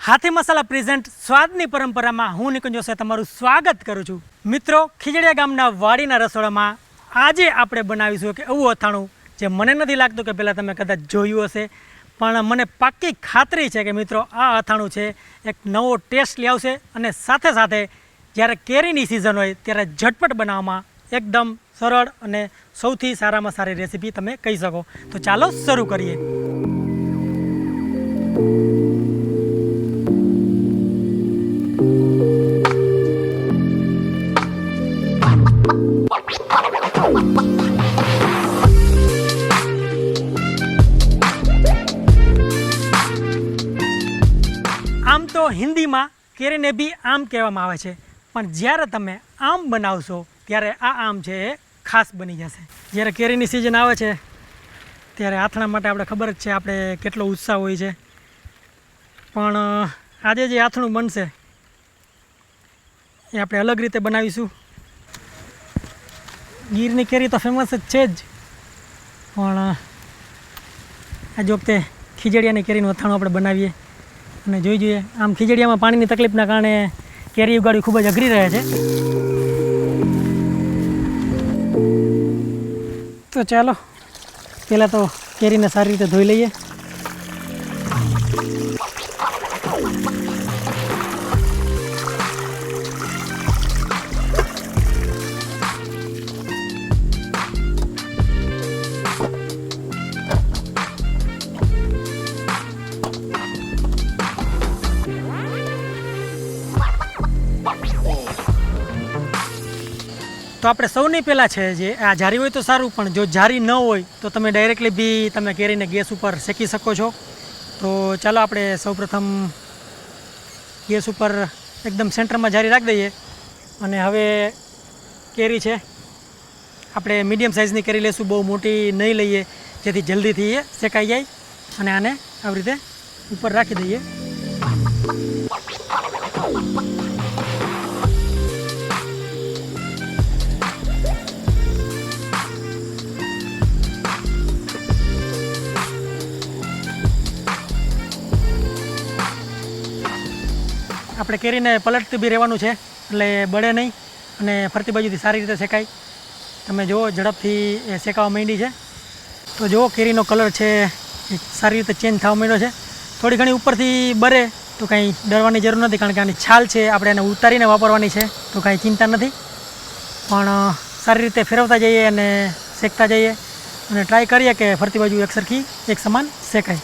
હાથી મસાલા present સ્વાદની પરંપરામાં હું નિકુંજ જોશી તમારું સ્વાગત કરું છું। મિત્રો, ખીજડીયા ગામના વાડીના રસોડામાં આજે આપણે બનાવીશું કે એવું અથાણું જે મને નથી લાગતું કે પહેલાં તમે કદાચ જોયું હશે, પણ મને પાક્કી ખાતરી છે કે મિત્રો આ અથાણું છે એક નવો ટેસ્ટ લઈ આવશે અને સાથે સાથે જ્યારે કેરીની સિઝન હોય ત્યારે ઝટપટ બનાવવામાં એકદમ સરળ અને સૌથી સારામાં સારી રેસીપી તમે કહી શકો। તો ચાલો શરૂ કરીએ। આમ તો હિન્દીમાં કેરીને બી આમ કહેવામાં આવે છે, પણ જ્યારે તમે આમ બનાવશો ત્યારે આ આમ છે એ ખાસ બની જશે। જ્યારે કેરીની સિઝન આવે છે ત્યારે આથણા માટે આપણે ખબર જ છે આપણે કેટલો ઉત્સાહ હોય છે, પણ આજે જે આથણું બનશે એ આપણે અલગ રીતે બનાવીશું। ગીરની કેરી તો ફેમસ જ છે જ, પણ આજ વખતે ખીજડીયાની કેરીનું અથાણું આપણે બનાવીએ અને જોઈ જોઈએ। આમ ખીજડીયામાં પાણીની તકલીફના કારણે કેરી ઉગાડવી ખૂબ જ અઘરી રહે છે, તો ચાલો પહેલાં તો કેરીને સારી રીતે ધોઈ લઈએ। તો આપણે સૌની પહેલાં છે જે આ જારી હોય તો સારું, પણ જો જારી ન હોય તો તમે ડાયરેક્ટલી બી તમે કેરીને ગેસ ઉપર શેકી શકો છો। તો ચાલો આપણે સૌપ્રથમ ગેસ ઉપર એકદમ સેન્ટરમાં જારી રાખી દઈએ અને હવે કેરી છે આપણે મીડિયમ સાઇઝની કેરી લઈશું, બહુ મોટી નહીં લઈએ જેથી જલ્દીથી એ શેકાઈ જાય, અને આને આવી રીતે ઉપર રાખી દઈએ। આપણે કેરીને પલટતું બી રહેવાનું છે એટલે બળે નહીં અને ફરતી બાજુથી સારી રીતે શેકાય। તમે જુઓ ઝડપથી એ શેકાવા માંડી છે, તો જુઓ કેરીનો કલર છે એ સારી રીતે ચેન્જ થવા માંડ્યો છે। થોડી ઘણી ઉપરથી બરે તો કાંઈ ડરવાની જરૂર નથી, કારણ કે આની છાલ છે આપણે એને ઉતારીને વાપરવાની છે, તો કાંઈ ચિંતા નથી। પણ સારી રીતે ફેરવતા જઈએ અને શેકતા જઈએ અને ટ્રાય કરીએ કે ફરતી બાજુ એકસરખી એક સમાન શેકાય।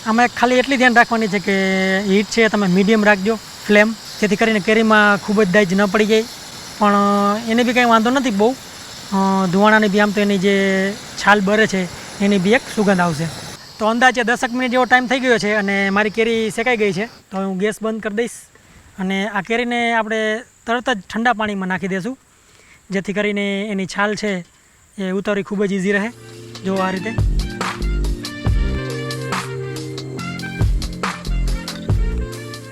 આમાં ખાલી એટલી ધ્યાન રાખવાની છે કે હીટ છે તમે મીડિયમ રાખજો ફ્લેમ, જેથી કરીને કેરીમાં ખૂબ જ દાજ ન પડી જાય, પણ એને બી કંઈ વાંધો નથી બહુ, ધુવાણાની બી આમ તો એની જે છાલ બરે છે એની બી એક સુગંધ આવશે। તો અંદાજે 10 મિનિટ જેવો ટાઈમ થઈ ગયો છે અને મારી કેરી શેકાઈ ગઈ છે, તો હું ગેસ બંધ કરી દઈશ અને આ કેરીને આપણે તરત જ ઠંડા પાણીમાં નાખી દઈશું, જેથી કરીને એની છાલ છે એ ઉતારવી ખૂબ જ ઇઝી રહે। જો આ રીતે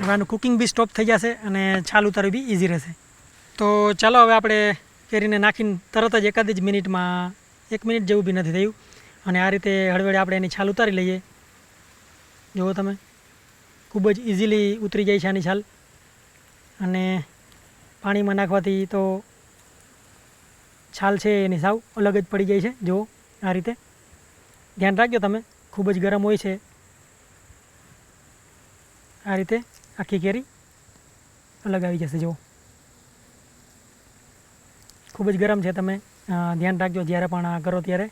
હવે આનું કુકિંગ બી સ્ટોપ થઈ જશે અને છાલ ઉતારવી બી ઇઝી રહેશે। તો ચાલો હવે આપણે કેરીને નાખીને તરત જ એકાદ જ મિનિટમાં 1 મિનિટ જેવું બી નથી થયું અને આ રીતે હળવેળે આપણે એની છાલ ઉતારી લઈએ। જુઓ તમે ખૂબ જ ઇઝીલી ઉતરી જાય છે આની છાલ, અને પાણીમાં નાખવાથી તો છાલ છે એની સાવ અલગ જ પડી જાય છે। જુઓ આ રીતે ધ્યાન રાખજો તમે, ખૂબ જ ગરમ હોય છે, આ રીતે આખી કેરી અલગ આવી જશે। જુઓ ખૂબ જ ગરમ છે, તમે ધ્યાન રાખજો જ્યારે પણ આ કરો ત્યારે।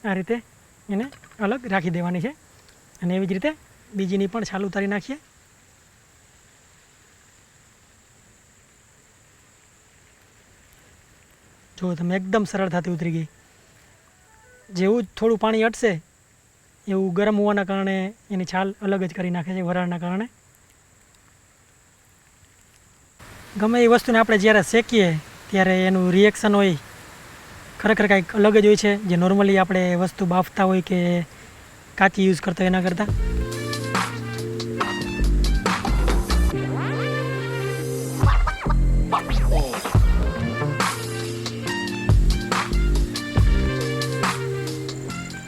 આ રીતે એને અલગ રાખી દેવાની છે અને એવી જ રીતે બીજીની પણ છાલ ઉતારી નાખીએ। જુઓ તમે એકદમ સરળતાથી ઉતરી ગઈ, જેવું જ થોડું પાણી અટશે એવું ગરમ હોવાના કારણે એની છાલ અલગ જ કરી નાખે છે વરાળના કારણે। ગમે એ વસ્તુને આપણે જ્યારે શેકીએ ત્યારે એનું રિએક્શન હોય ખરેખર કાંઈક અલગ જ હોય છે, જે નોર્મલી આપણે વસ્તુ બાફતા હોય કે કાચી યુઝ કરતા હોય એના કરતાં।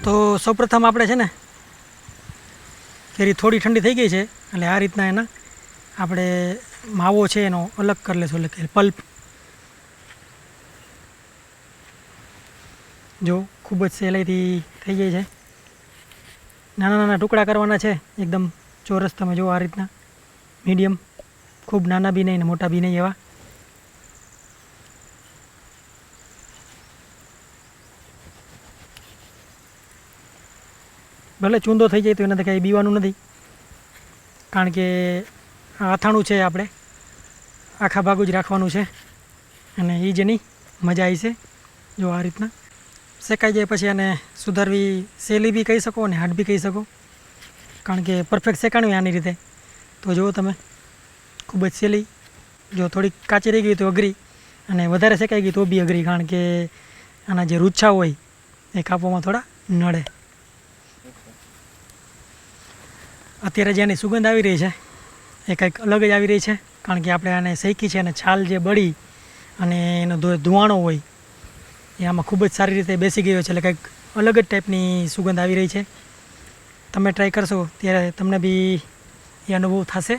તો તો સૌપ્રથમ આપણે છે ને કેરી થોડી ઠંડી થઈ ગઈ છે એટલે આ રીતના એના આપણે માવો છે એનો અલગ કરી લેશું, એટલે કે પલ્પ. જો ખૂબ જ સહેલાઈથી થઈ જાય છે. નાના નાના ટુકડા કરવાના છે, એકદમ ચોરસ. તમે જો આ રીતના મીડિયમ, ખૂબ નાના બી નહીં ને મોટા બી નહીં એવા. ભલે ચૂંદો થઈ જાય તો એનાથી કંઈ બીવાનું નથી, કારણ કે આ અથાણું છે આપણે આખા ભાગું જ રાખવાનું છે અને એ જ એની મજા આવી છે. જો આ રીતના શેકાઈ જાય પછી આને સુધારવી સહેલી બી કહી શકો અને હાર્ડ બી કહી શકો, કારણ કે પરફેક્ટ શેકાણું આની રીતે. તો જુઓ તમે, ખૂબ જ સહેલી. જો થોડીક કાચી રહી ગઈ તો અઘરી, અને વધારે શેકાઈ ગઈ તો બી અઘરી, કારણ કે આના જે રૂછા હોય એ કાપવામાં થોડા નડે. અત્યારે જેની સુગંધ આવી રહી છે એ કંઈક અલગ જ આવી રહી છે, કારણ કે આપણે આને શેકી છે અને છાલ જે બળી અને એનો ધુવાણો હોય એ આમાં ખૂબ જ સારી રીતે બેસી ગયો છે, એટલે કંઈક અલગ જ ટાઈપની સુગંધ આવી રહી છે. તમે ટ્રાય કરશો ત્યારે તમને બી એ અનુભવ થશે.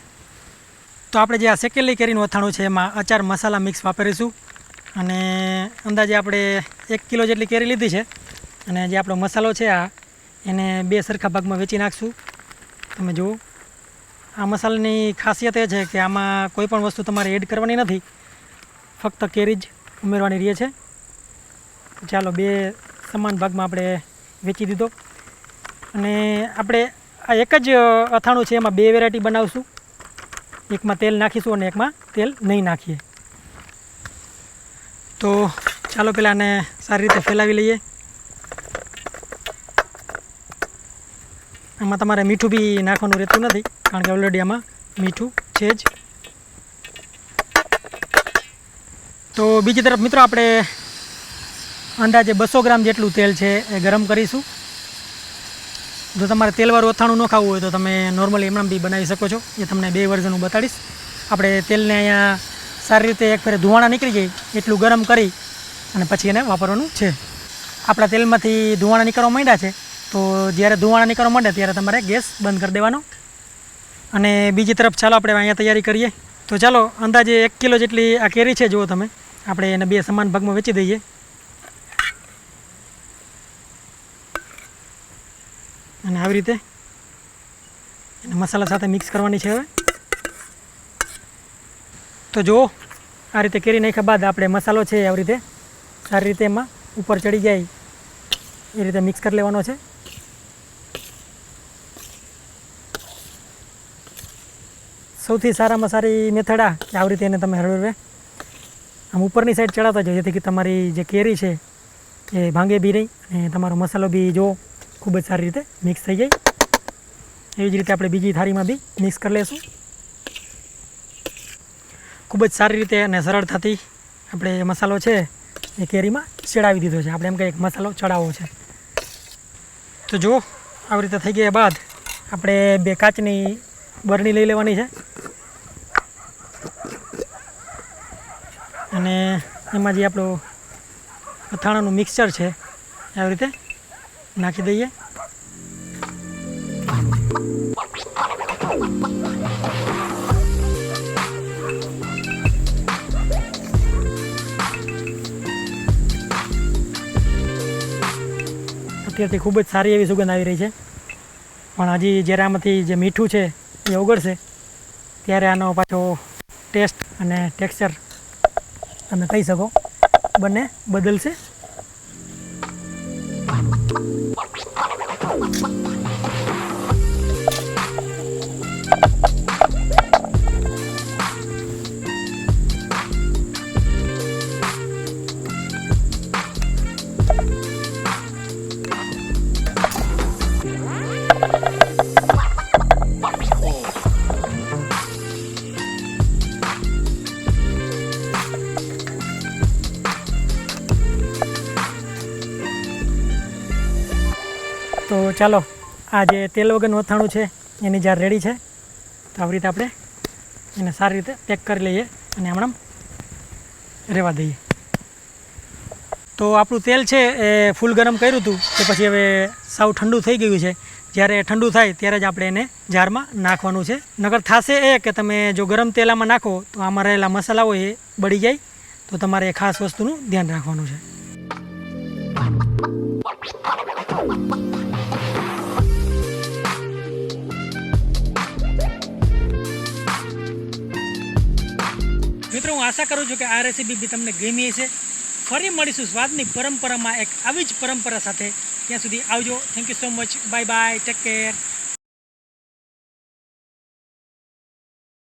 તો આપણે જે આ શેકેલી કેરીનું અથાણું છે એમાં અચાર મસાલા મિક્સ વાપરીશું, અને અંદાજે આપણે 1 કિલો જેટલી કેરી લીધી છે, અને જે આપણો મસાલો છે આ એને 2 સરખા ભાગમાં વેચી નાખશું. તમે જુઓ, આ મસાલાની ખાસિયત એ છે કે આમાં કોઈ પણ વસ્તુ તમારે એડ કરવાની નથી, ફક્ત કેરી જ ઉમેરવાની રહે છે. ચાલો 2 સમાન ભાગમાં આપણે વેચી દીધો. અને આપણે આ એક જ અથાણું છે એમાં 2 વેરાયટી બનાવશું, એકમાં તેલ નાખીશું અને એકમાં તેલ નહીં નાખીએ. તો ચાલો પહેલાં આને સારી રીતે ફેલાવી લઈએ. આમાં તમારે મીઠું બી નાખવાનું રહેતું નથી, કારણ કે ઓલરેડી આમાં મીઠું છે જ. તો બીજી તરફ મિત્રો આપણે અંદાજે 200 ગ્રામ જેટલું તેલ છે એ ગરમ કરીશું. જો તમારે તેલવાળું અથાણું ન ખાવું હોય તો તમે નોર્મલી એમણામ બી બનાવી શકો છો. એ તમને 2 વર્ઝન હું બતાડીશ. આપણે તેલને અહીંયા સારી રીતે એક ફેરે ધુવાણા નીકળી જાય એટલું ગરમ કરી અને પછી એને વાપરવાનું છે. આપણા તેલમાંથી ધુવાણા નીકળવા માંડ્યા છે, તો જ્યારે ધુવાણા નીકળવા માંડે ત્યારે તમારે ગેસ બંધ કરી દેવાનો. અને બીજી તરફ ચાલો આપણે અહીંયા તૈયારી કરીએ. તો ચાલો અંદાજે 1 કિલો જેટલી આ કેરી છે, જુઓ તમે, આપણે એને 2 સમાન ભાગમાં વેચી દઈએ. અને આવી રીતે એને મસાલા સાથે મિક્સ કરવાની છે હવે. તો જુઓ, આ રીતે કેરી નાખ્યા બાદ આપણે મસાલો છે આવી રીતે સારી રીતે એમાં ઉપર ચડી જાય એ રીતે મિક્સ કરી લેવાનો છે. સૌથી સારામાં સારી મેથડ આ કે આવી રીતે એને તમે હળવે આમ ઉપરની સાઈડ ચડાવતા જાઓ, જેથી કે તમારી જે કેરી છે એ ભાંગે બી નહીં અને તમારો મસાલો બી જો ખૂબ જ સારી રીતે મિક્સ થઈ જાય. એવી જ રીતે આપણે બીજી થાળીમાં બી મિક્સ કરી લઈશું. ખૂબ જ સારી રીતે અને સરળતાથી આપણે મસાલો છે એ કેરીમાં ચડાવી દીધો છે. આપણે એમ કહીએ મસાલો ચડાવવો છે. તો જુઓ, આવી રીતે થઈ ગયા બાદ આપણે 2 કાચની બરણી લઈ લેવાની છે, અને એમાં જે આપણું અથાણાનું મિક્સચર છે આવી રીતે નાખી દઈએ. અત્યારથી ખૂબ જ સારી એવી સુગંધ આવી રહી છે, પણ હજી જ્યારે આમાંથી જે મીઠું છે એ ઓગળશે ત્યારે આનો પાછો ટેસ્ટ અને ટેક્સચર તમે કહી શકો બંને બદલશે. તો ચાલો, આ જે તેલ વગરનું અથાણું છે એની જાર રેડી છે. તો આવી રીતે આપણે એને સારી રીતે પેક કરી લઈએ અને હમણાં રહેવા દઈએ. તો આપણું તેલ છે એ ફૂલ ગરમ કર્યું હતું તે પછી હવે સાવ ઠંડુ થઈ ગયું છે. જ્યારે ઠંડુ થાય ત્યારે જ આપણે એને જારમાં નાખવાનું છે. નકર થશે એ કે તમે જો ગરમ તેલ આમાં નાખો તો આમાં રહેલા મસાલાઓ એ બળી જાય. તો તમારે એ ખાસ વસ્તુનું ધ્યાન રાખવાનું છે. મિત્રો, હું આશા કરું છું કે આ રેસીપી બી તમને ગમી હશે. ફરી મળીશું સ્વાદની પરંપરામાં એક આવી જ પરંપરા સાથે. ત્યાં સુધી આવજો. Thank you so much. Bye bye. Take care.